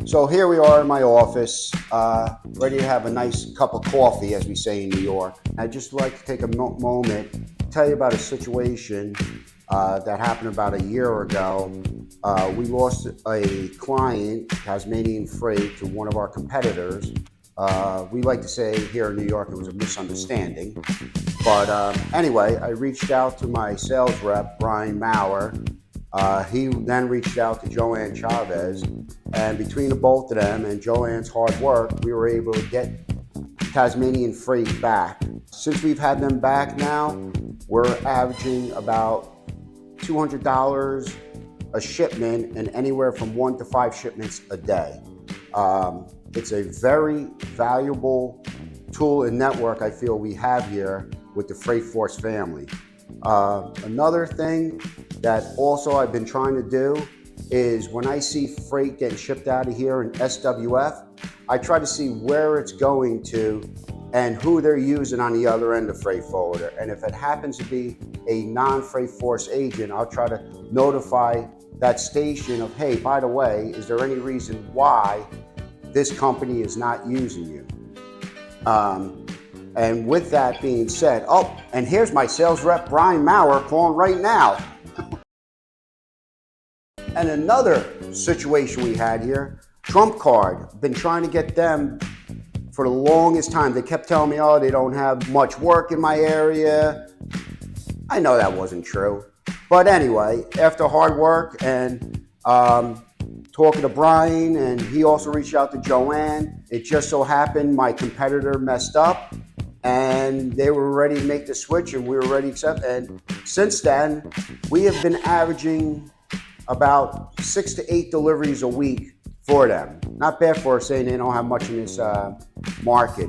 So here we are in my office, ready to have a nice cup of coffee, as we say in New York. I'd just like to take a moment to tell you about a situation that happened about a year ago. We lost a client, Tasmanian Freight, to one of our competitors. We like to say here in New York it was a misunderstanding. But anyway, I reached out to my sales rep, Brian Maurer. He then reached out to Joanne Chavez, and between the both of them and Joanne's hard work, we were able to get Tasmanian Freight back. Since we've had them back now, we're averaging about $200 a shipment and anywhere from 1 to 5 shipments a day. It's a very valuable tool and network I feel we have here with the Freight Force family. Another thing that also I've been trying to do is when I see freight getting shipped out of here in SWF, I try to see where it's going to and who they're using on the other end of freight forwarder. And if it happens to be a non-Freight Force agent, I'll try to notify that station of, hey, by the way, is there any reason why this company is not using you? And with that being said, oh, and here's my sales rep, Brian Maurer, calling right now. And another situation we had here, Trump Card, been trying to get them for the longest time. They kept telling me, oh, they don't have much work in my area. I know that wasn't true. But anyway, after hard work and talking to Brian, and he also reached out to Joanne, it just so happened my competitor messed up and they were ready to make the switch and we were ready to accept. And since then, we have been averaging about 6 to 8 deliveries a week for them. Not bad for saying they don't have much in this market.